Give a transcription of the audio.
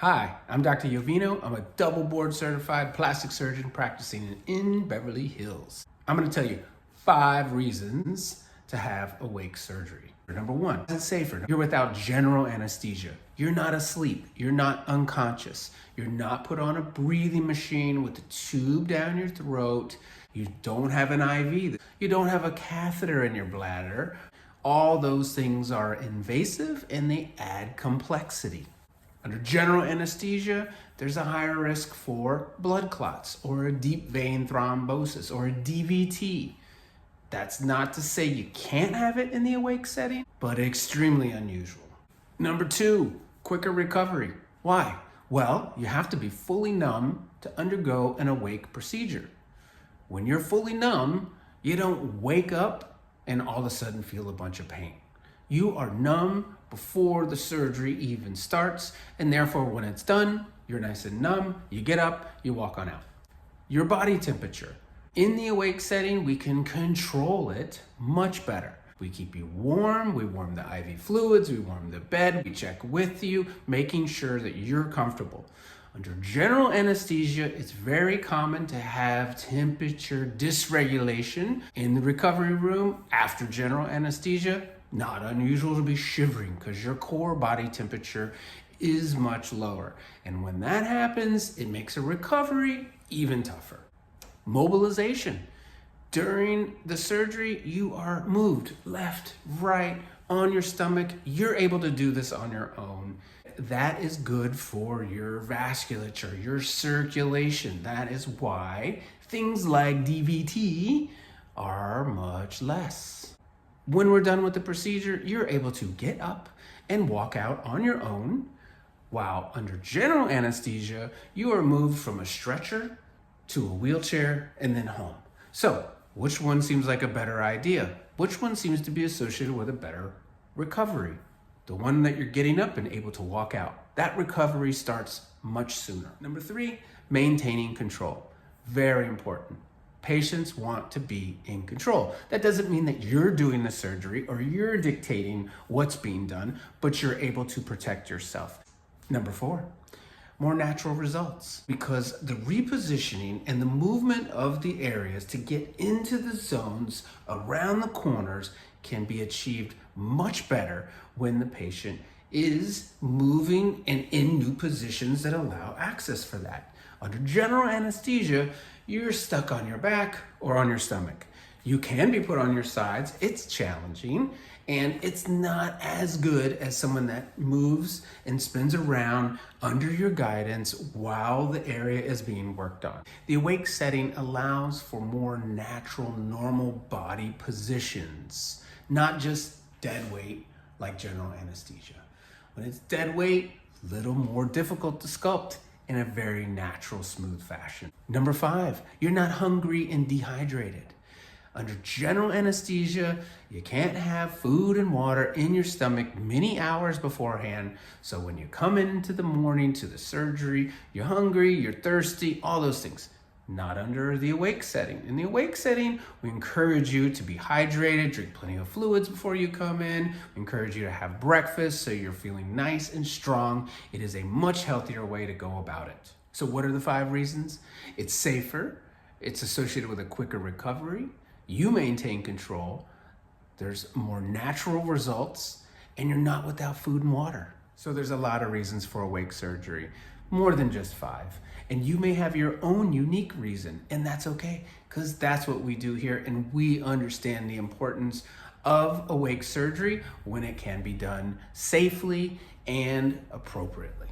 Hi, I'm Dr. Jovino. I'm a double board certified plastic surgeon practicing in Beverly Hills. I'm going to tell you 5 reasons to have awake surgery. Number 1, it's safer. You're without general anesthesia. You're not asleep. You're not unconscious. You're not put on a breathing machine with a tube down your throat. You don't have an IV. You don't have a catheter in your bladder. All those things are invasive and they add complexity. Under general anesthesia, there's a higher risk for blood clots or a deep vein thrombosis or a DVT. That's not to say you can't have it in the awake setting, but extremely unusual. Number 2, quicker recovery. Why? Well, you have to be fully numb to undergo an awake procedure. When you're fully numb, you don't wake up and all of a sudden feel a bunch of pain. You are numb before the surgery even starts, and therefore when it's done, you're nice and numb, you get up, you walk on out. Your body temperature. In the awake setting, we can control it much better. We keep you warm, we warm the IV fluids, we warm the bed, we check with you, making sure that you're comfortable. Under general anesthesia, it's very common to have temperature dysregulation in the recovery room after general anesthesia. Not unusual to be shivering because your core body temperature is much lower. And when that happens, it makes a recovery even tougher. Mobilization. During the surgery, you are moved left, right, on your stomach. You're able to do this on your own. That is good for your vasculature, your circulation. That is why things like DVT are much less. When we're done with the procedure, you're able to get up and walk out on your own, while under general anesthesia, you are moved from a stretcher to a wheelchair and then home. So, which one seems like a better idea? Which one seems to be associated with a better recovery? The one that you're getting up and able to walk out. That recovery starts much sooner. Number 3, maintaining control. Very important. Patients want to be in control. That doesn't mean that you're doing the surgery or you're dictating what's being done, but you're able to protect yourself. Number 4, more natural results, because the repositioning and the movement of the areas to get into the zones around the corners can be achieved much better when the patient is moving and in new positions that allow access for that. Under general anesthesia, you're stuck on your back or on your stomach. You can be put on your sides. It's challenging, and it's not as good as someone that moves and spins around under your guidance while the area is being worked on. The awake setting allows for more natural, normal body positions, not just dead weight like general anesthesia. When it's dead weight, a little more difficult to sculpt in a very natural, smooth fashion. Number 5, you're not hungry and dehydrated. Under general anesthesia, you can't have food and water in your stomach many hours beforehand. So when you come into the morning to the surgery, you're hungry, you're thirsty, all those things. Not under the awake setting. In the awake setting, we encourage you to be hydrated, drink plenty of fluids before you come in. We encourage you to have breakfast so you're feeling nice and strong. It is a much healthier way to go about it. So what are the 5 reasons? It's safer, it's associated with a quicker recovery, you maintain control, there's more natural results, and you're not without food and water. So there's a lot of reasons for awake surgery, more than just 5. And you may have your own unique reason, and that's okay, because that's what we do here, and we understand the importance of awake surgery when it can be done safely and appropriately.